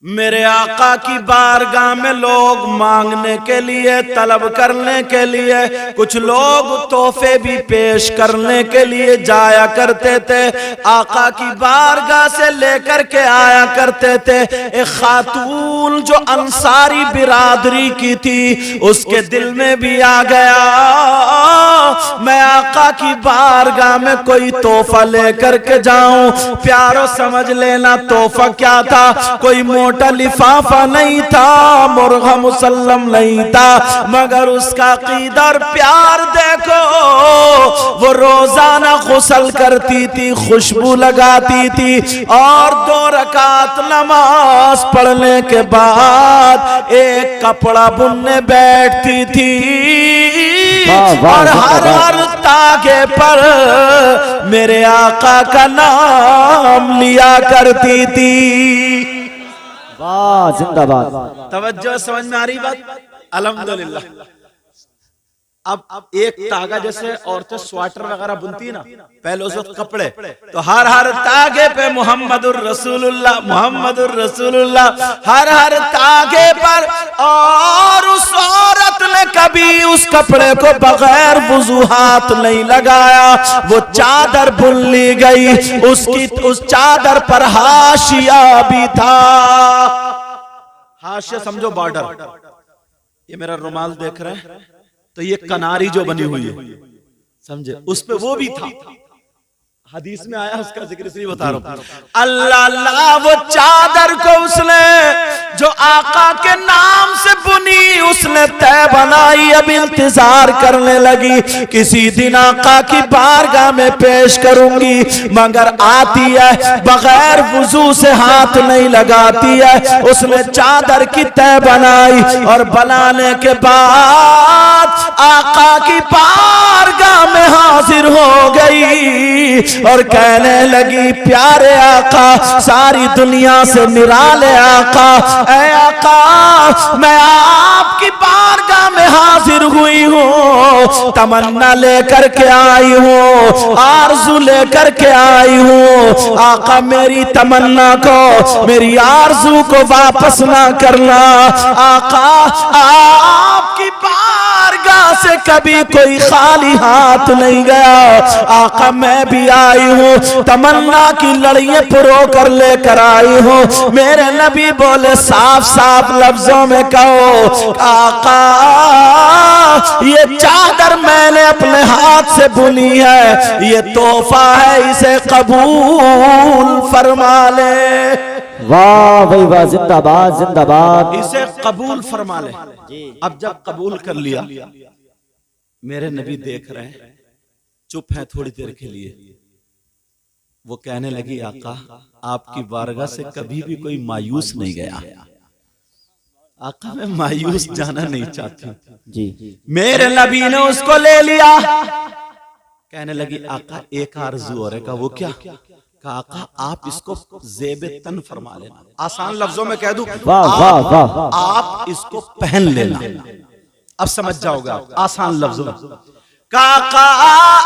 मेरे आका की बारगाह में लोग मांगने के लिए, तलब करने के लिए, कुछ लोग तोहफे भी पेश करने के लिए जाया करते थे। आका की बारगाह से लेकर के आया करते थे। एक खातून जो अंसारी बिरादरी की थी, उसके दिल में भी आ गया मैं आका की बारगाह में कोई तोहफा लेकर के जाऊं। प्यारो समझ लेना तोहफा क्या था, कोई मोटा लिफाफा नहीं था, मुर्गा मुसल्लम नहीं था, मगर उसका अकीदा और प्यार देखो। वो रोजाना गुस्ल करती थी, खुशबू लगाती थी और 2 रकात नमाज पढ़ने के बाद एक कपड़ा बुनने बैठती थी और हर तागे पर मेरे आका का नाम लिया करती थी। वाह जिंदाबाद। तवज्जो समझ में आ रही बात? अल्हम्दुलिल्लाह। अब एक तागा जैसे औरतें स्वेटर वगैरह बुनती है ना, पहले उस वक्त कपड़े, तो हर तागे पे मुहम्मदुर रसूलुल्लाह, मुहम्मदुर रसूलुल्लाह हर तागे पर। और उस औरत ने कभी उस कपड़े को बगैर वुजू हाथ नहीं लगाया। वो चादर बुन ली गई, उसकी उस चादर पर हाशिया भी था। हाशिया समझो बॉर्डर। ये मेरा रुमाल देख रहे हैं, तो ये कनारी जो बनी हुई है, समझे, उस पे वो भी था। हदीस में आया, उसका जिक्र इसलिए बता रहा हूं। अल्लाह अल्लाह, वो चादर को उसने जो आका के नाम से बुनी, उसने तय बनाई। अब इंतजार करने लगी, किसी दिन आका की बारगाह में पेश करूंगी, मगर आती है बगैर वुजू से हाथ नहीं लगाती है। उसने चादर की तय बनाई और बनाने के बाद आका की बारगाह में हाजिर हो गई और कहने लगी, प्यारे आका, सारी दुनिया से निराले आका, ऐ आका, मैं आपकी बारगाह में हाजिर हुई हूँ, तमन्ना लेकर के आई हूँ, आरज़ू लेकर के आई हूँ। आका, मेरी तमन्ना को, मेरी आरज़ू को वापस ना करना। आका, आपकी बारगाह से कभी कोई खाली हाथ नहीं गया। आका, मैं भी आई हूँ, तमन्ना की लड़ियां पुरो कर लेकर आई हूँ। मेरे नबी बोले, साफ साफ लफ्जों में कहो, आका, ये चादर मैंने अपने हाथ से बुनी है, ये तोहफा है, इसे कबूल फरमा ले। वाह भाई वाह, जिंदाबाद जिंदाबाद। इसे कबूल फरमा ले। अब जब कबूल कर लिया, मेरे नबी देख रहे हैं, चुप है थोड़ी देर के लिए। वो कहने लगी, आका, आपकी बारगाह से कभी भी कोई मायूस नहीं गया। आका, मैं मायूस जाना नहीं चाहती जी। मेरे नबी ने उसको ले लिया। कहने लगी, आका, एक आरज़ू और है। का वो क्या? कहा, आका, आप इसको ज़ेब तन फरमा लेना। आसान लफ्जों में कह दूं, वाह वाह वाह। आप इसको पहन लेना। अब समझ जाओगा आसान लफ्जों में। काका,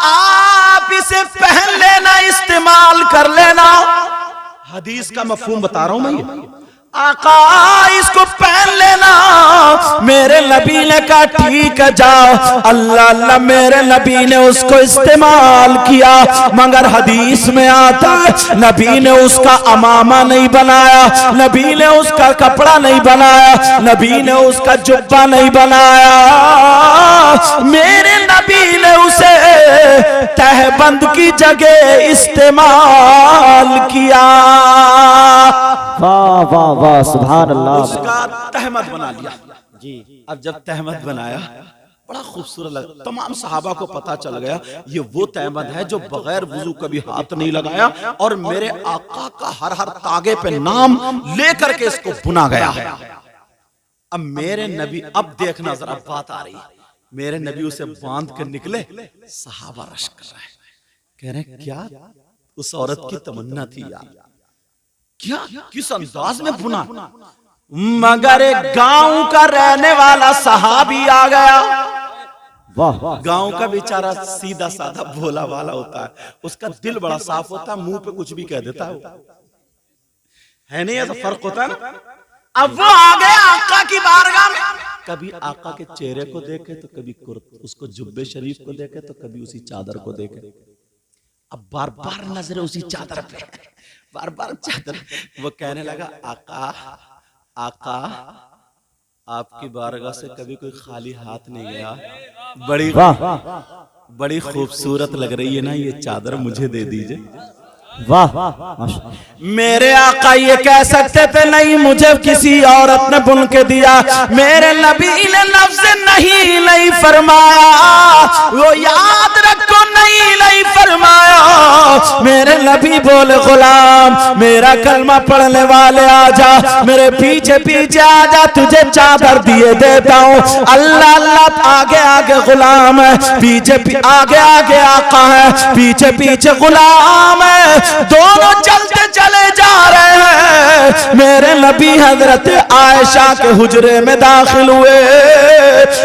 आप इसे पहन लेना, इस्तेमाल कर लेना। हदीस का मफहूम बता रहा हूं मैं ये। आका, इसको पहन लेना। मेरे नबी ने कहा, ठीक है, जाओ। अल्लाह अल्लाह, मेरे नबी ने उसको इस्तेमाल किया, मगर हदीस में आता है, नबी ने उसका अमामा नहीं बनाया, नबी ने उसका कपड़ा नहीं बनाया, नबी ने उसका जुब्बा नहीं बनाया। मेरे नबी ने उसे तहबंद की जगह इस्तेमाल किया। वाह वाह वाह, सुभान अल्लाह। उसका तहमद बना लिया जी। अब जब तहमद बनाया, बड़ा खूबसूरत लगा। तमाम सहाबा को पता चल गया, ये वो तहमद है जो बगैर वुजू कभी हाथ नहीं लगाया, और मेरे आका का हर तागे पे नाम लेकर के इसको बुना गया। अब मेरे नबी, अब देखना जरा बात आ रही, मेरे नबी उसे बांध कर निकले, सहाबा रश कर रहे हैं, कह रहे हैं, क्या उस औरत की तमन्ना थी यार, क्या किस अंदाज में बुना। मगर एक गांव का रहने वाला सहाबी आ गया। वाह। गांव का बेचारा सीधा साधा भोला वाला होता है, उसका दिल बड़ा साफ होता है, मुंह पे कुछ भी कह देता है नहीं, ऐसा फर्क होता है ना। अब वो आ गए आका की बारगाह में, कभी आका के चेहरे को देखे तो कभी उसको जुब्बे शरीफ को देखे तो कभी उसी चादर को देखे। अब बार बार नजर उसी चादर पे, बार बार चादर। वो कहने लगा आका आका आपकी बारगाह से कभी कोई खाली हाथ नहीं गया, बड़ी खूबसूरत लग रही है ना ये चादर, मुझे दे दीजिए। वाह, मेरे आका ये कह सकते थे नहीं मुझे किसी औरत ने बुन के दिया, मेरे नबी ने लफ्ज़ नहीं फरमाया, वो याद रखो नहीं फरमाया। मेरे नबी बोले गुलाम मेरा कलमा पढ़ने वाले आजा, मेरे पीछे पीछे आजा, तुझे चादर दिए देता हूँ। अल्लाह अल्लाह, आगे आगे गुलाम है, पीछे आगे आगे आका है, पीछे पीछे गुलाम है, दोनों चलते चले जा रहे हैं। मेरे नबी हजरत आयशा के हुजरे में दाखिल हुए,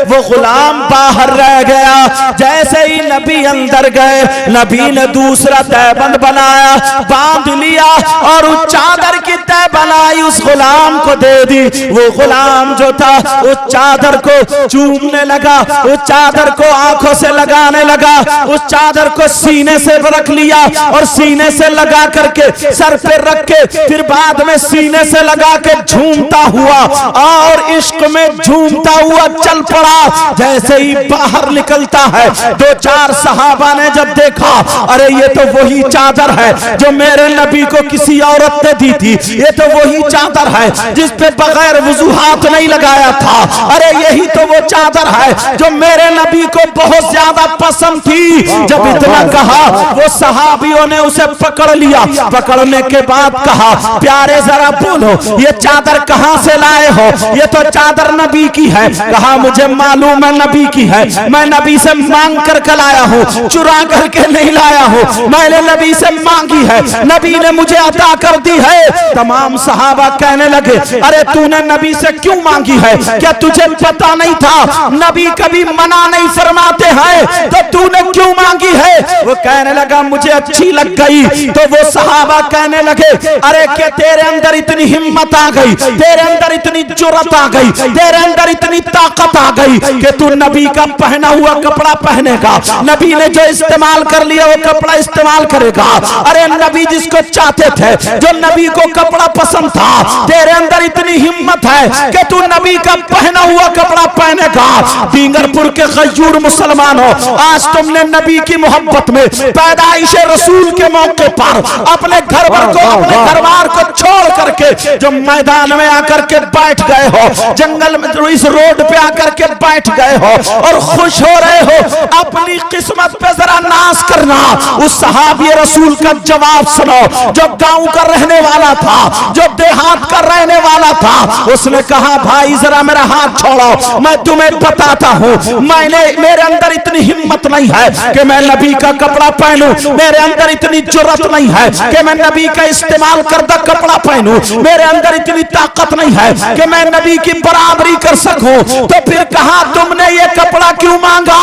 वो गुलाम बाहर रह गया। जैसे ही नबी अंदर गए, नबी ने दूसरा तहबंद बनाया, बांध लिया और उस चादर की तह बनाई उस गुलाम को दे दी। वो गुलाम जो था उस चादर को चूमने लगा, उस चादर को आंखों से लगाने लगा, उस चादर को सीने से रख लिया और सीने से लगा करके सर पे रख के फिर बाद में सीने से लगा के झूमता हुआ और इश्क में झूमता हुआ चल पड़ा। जैसे ही बाहर निकलता है, दो चार सहाबा ने जब देखा, अरे ये तो वही चादर है जो मेरे नबी को किसी औरत ने दी थी, ये तो वही चादर है जिस पे बगैर वुजू हाथ नहीं लगाया था, अरे यही तो वो चादर है जो मेरे नबी को बहुत ज्यादा पसंद थी। जब इतना कहा, वो सहाबियों ने उसे पकड़ लिया, पकड़ने के बाद कहा प्यारे जरा बोलो ये चादर कहां से लाए हो, ये तो चादर नबी की है। कहा मुझे मालूम है नबी की है, मैं नबी से मांग कर लाया हूँ, चुरा करके नहीं लाया हूँ, मैंने नबी से मांगी है, नबी ने मुझे अता कर दी है। तमाम सहाबा कहने लगे अरे तूने नबी से क्यों मांगी है, क्या तुझे पता नहीं था नबी कभी मना नहीं फरमाते हैं, तो तूने क्यों मांगी है। वो कहने लगा मुझे अच्छी लग गई। तो वो सहाबा कहने लगे अरे क्या तेरे अंदर इतनी हिम्मत आ गई, तेरे अंदर इतनी जुर्रत आ गई, तेरे अंदर इतनी ताकत आ गई कि तू नबी का पहना हुआ कपड़ा पहनेगा, नबी ने जो इस्तेमाल कर लिया वो कपड़ा इस्तेमाल करेगा। अरे नबी जिसको चाहते थे, जो नबी को कपड़ा पसंद था, तेरे अंदर इतनी हिम्मत है कि तू नबी का पहना हुआ कपड़ा पहनेगा। डींगरपुर के गयूर मुसलमानों, आज तुमने नबी की मोहब्बत में पैदाइश रसूल के मौके पर अपने घर को, अपने घरबार को छोड़ करके जो मैदान में आकर के बैठ गए हो, जंगल में इस रोड पे आकर के बैठ गए हो और खुश हो रहे हो, अपनी किस्मत पे जरा नाज करना। उस सहाबी रसूल का जवाब सुनो, जो गांव का रहने वाला था, जो देहात का रहने वाला था, उसने कहा भाई जरा मेरा हाथ छोड़ो, मैं तुम्हें बताता हूँ, मेरे अंदर इतनी हिम्मत नहीं है कि मैं नबी का कपड़ा पहनूं, मेरे अंदर इतनी जुर्रत नहीं है कि मैं नबी का इस्तेमाल करता कपड़ा पहनूं, मेरे अंदर इतनी ताकत नहीं है कि मैं नबी की बराबरी कर सकूं। तो फिर कहा तुमने ये कपड़ा क्यों मांगा।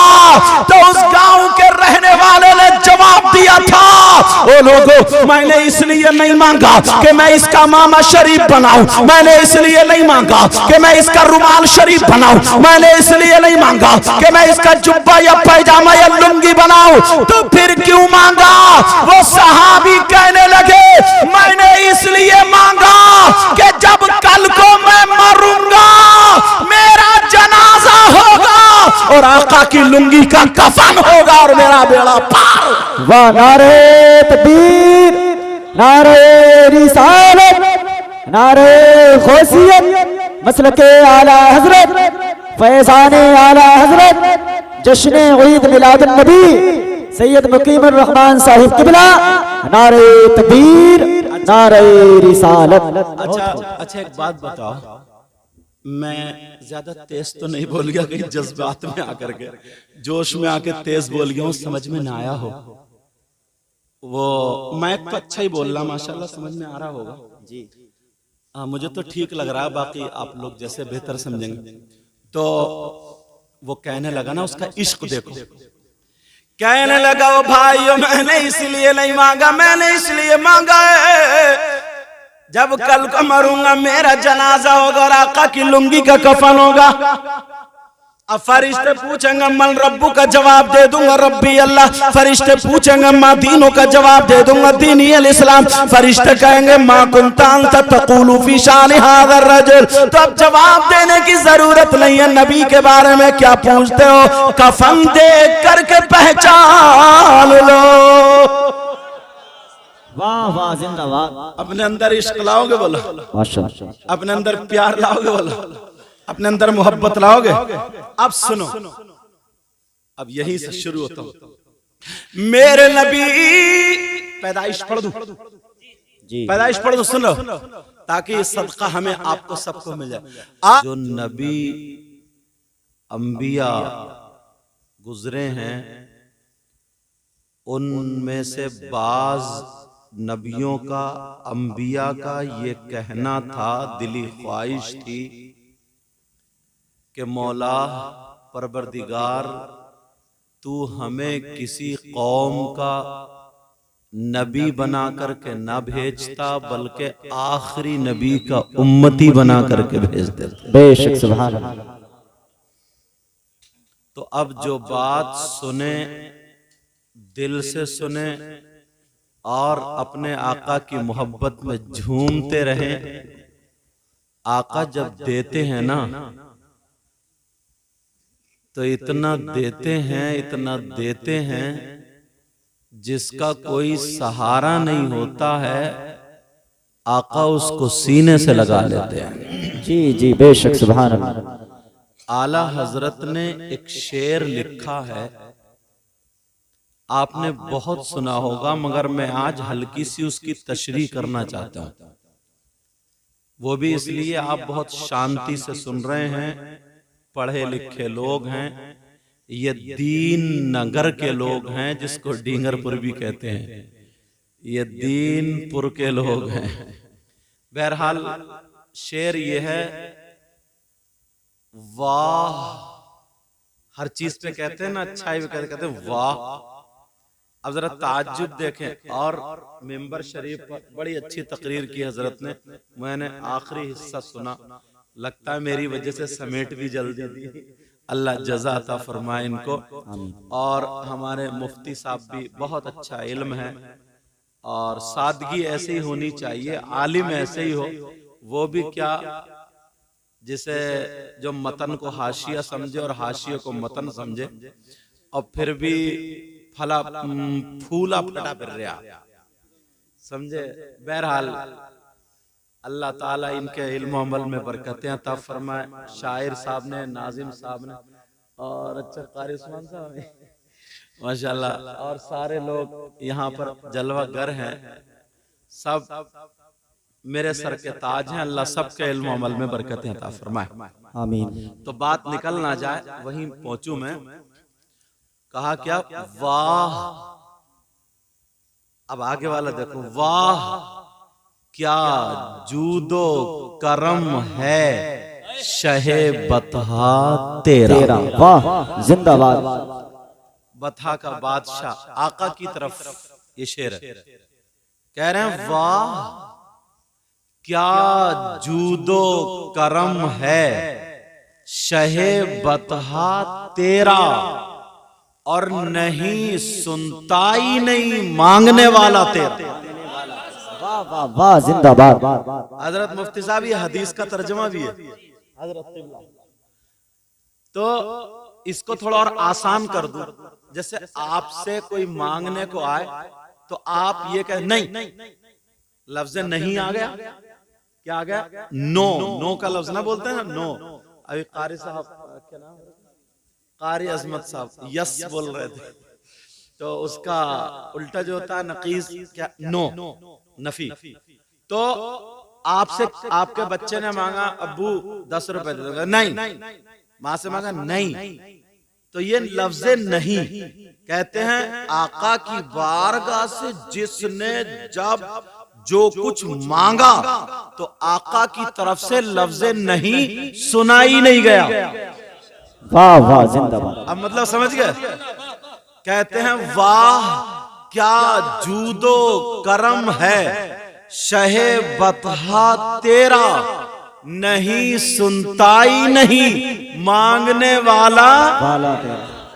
तो उस गांव के रहने वाले ने जवाब दिया था, ओ लोगों मैंने इसलिए नहीं मांगा कि मैं इसका मामा शरीफ बनाऊं, मैंने इसलिए नहीं मांगा कि मैं इसका रुमाल शरीफ बनाऊं, मैंने इसलिए नहीं मांगा कि मैं इसका जुब्बा या पैजामा या लुंगी बनाऊं। तो फिर क्यों मांगा। वो सहाबी कहने लगे मैंने इसलिए मांगा कि जब कल को मैं मरूंगा, मेरा जनाजा होगा और आका की लुंगी का कफन होगा और मेरा बेड़ा पार। वाह, नारे तकबीर, नारे रिसालत, नारे गौसियत, मसलके आला हजरत, फैज़ाने आला हजरत, जश्न ईद मिलादुन नबी सैयद मुकीमुर रहमान साहिब किबला, नारे तकबीर, नारे रिसालत। अच्छा एक बात बताओ, मैं ज्यादा तेज तो नहीं बोल गया, कहीं जज्बात में आकर के, जोश में आके तेज बोल गया हूँ, समझ में ना आया हो। वो मैं तो अच्छा ही बोल रहा, माशाल्लाह समझ में आ रहा होगा जी। मुझे तो ठीक लग रहा है, बाकी आप लोग जैसे बेहतर समझेंगे। तो वो कहने लगा ना, उसका इश्क देखो, कहने लगा ओ भाइयों मैंने इसलिए नहीं मांगा, मैंने इसलिए मांगा है जब कल को मरूंगा मेरा जनाजा होगा और आका की लुंगी का कफन होगा। अब फरिश्ते पूछेंगे मन रब्बू का जवाब दे दूंगा रब्बी अल्लाह। फरिश्ते पूछेंगे माँ दीनों का जवाब दे दूंगा दीनी अल इस्लाम। फरिश्ते कहेंगे माँ कुंता अंत तक़ूलु फी शान हाज़ा रजुल। तो अब जवाब देने की जरूरत नहीं है, नबी के बारे में क्या पूछते हो, कफन देख करके पहचान लो। वाह वाह जिंदाबाद। अपने अंदर इश्क लाओगे बोलो, माशाअल्लाह। अपने अंदर प्यार लाओगे बोलो, अपने अंदर मोहब्बत लाओगे। अब सुनो, अब यहीं से शुरू होता हूं। मेरे नबी पैदाइश पढ़ दूं जी, पैदाइश पढ़ दूं, सुन लो, ताकि ये सदका हमें आपको सबको मिल जाए। जो नबी अंबिया गुजरे हैं उनमें से बाज नबियों का अंबिया का ये कहना था, दिली ख्वाहिश थी कि मौला परवरदिगार तू हमें किसी कौम का नबी बना करके ना भेजता बल्कि आखिरी नबी का उम्मती बना करके भेज देते। बेशक सुभान अल्लाह। तो अब जो बात सुने दिल से सुने और अपने आका की मोहब्बत में झूमते रहें। आका जब देते हैं ना तो इतना देते हैं जिसका कोई सहारा नहीं होता है, आका उसको सीने से लगा लेते हैं। जी जी बेशक सुभान अल्लाह। आला हजरत ने एक शेर लिखा है, आपने बहुत सुना होगा, मगर मैं आज हल्की सी उसकी तशरीह करना चाहता हूं। वो भी इसलिए आप बहुत शांति से सुन रहे हैं, पढ़े लिखे लोग हैं, ये दीन नगर के लोग हैं जिसको डींगरपुर भी कहते हैं, ये दीनपुर के लोग हैं। बहरहाल शेर ये है, वाह, हर चीज पे कहते हैं ना अच्छाई पे कहते हैं वाह। अब जरा ताज्जुब देखें। और मेंबर शरीफ पर बड़ी अच्छी तकरीर की हजरत ने, मैंने आखिरी हिस्सा सुना, लगता है मेरी वजह से समेट भी जल्दी दी, अल्लाह जज़ा अता फरमाए इनको। और हमारे मुफ्ती साहब भी बहुत अच्छा इल्म है और सादगी ऐसे ही होनी चाहिए, आलिम ऐसे ही हो। वो भी क्या, जिसे जो मतन को हाशिया समझे और हाशिया को मतन समझे, और फिर भी फला फूला फटा फिर रहा, समझे। बहरहाल अल्लाह ताला इनके इल्म अमल में बरकतें अता फरमाए। शायर साहब ने, नाजिम साहब ने, और अच्छा कारी उस्मान साहब ने, माशाल्लाह, और सारे लोग यहाँ पर जलवागर हैं, सब मेरे सर के ताज हैं। अल्लाह सबके इल्म अमल में बरकतें अता फरमाए, आमीन। तो बात निकल ना जाए, वहीं पहुंचू मैं। कहा क्या, वाह, अब आगे वाला देखो, वाह क्या जूदो करम है शहे बतहा तेरा। वाह जिंदाबाद। बतहा का बादशाह आका की तरफ ये शेर है, कह रहे हैं वाह क्या जूदो करम है शहे बतहा तेरा, और नहीं सुनता ही नहीं मांगने वाला तेरा। वाह वाह वाह जिंदाबाद। हजरत मुफ्ती साहब ये हदीस का तर्जुमा भी है तो इसको थोड़ा और आसान कर दूं। जैसे आपसे कोई मांगने को आए तो आप ये कह, नहीं, लफ्ज नहीं आ गया, क्या आ गया, नो। नो का लफ्ज ना बोलते हैं, नो। अभी कारी साहब, क्या नाम, कारी अजमत साहब यस बोल रहे थे, तो उसका उल्टा जो होता है नकीस, क्या, नो, नफी। तो आपसे आपके बच्चे ने मांगा अब्बू 10 रुपए दे दो, नहीं। माँ से मांगा, नहीं। तो ये लफ्ज नहीं कहते हैं आका की बारगाह से जिसने जब जो कुछ मांगा तो आका की तरफ से लफ्ज नहीं सुना ही नहीं गया। वाह वाह जिंदाबाद। अब मतलब समझ गए, कहते हैं वाह क्या जूदो करम है शहे बतहा तेरा नहीं सुनताई नहीं मांगने वाला वाला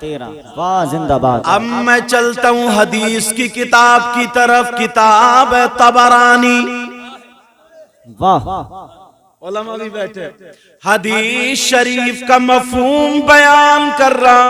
तेरा वाह जिंदाबाद। अब मैं चलता हूं हदीस की किताब की तरफ, किताब है तबरानी। वाह उलमा भी बैठे, हदीस शरीफ का मफहूम बयान कर रहा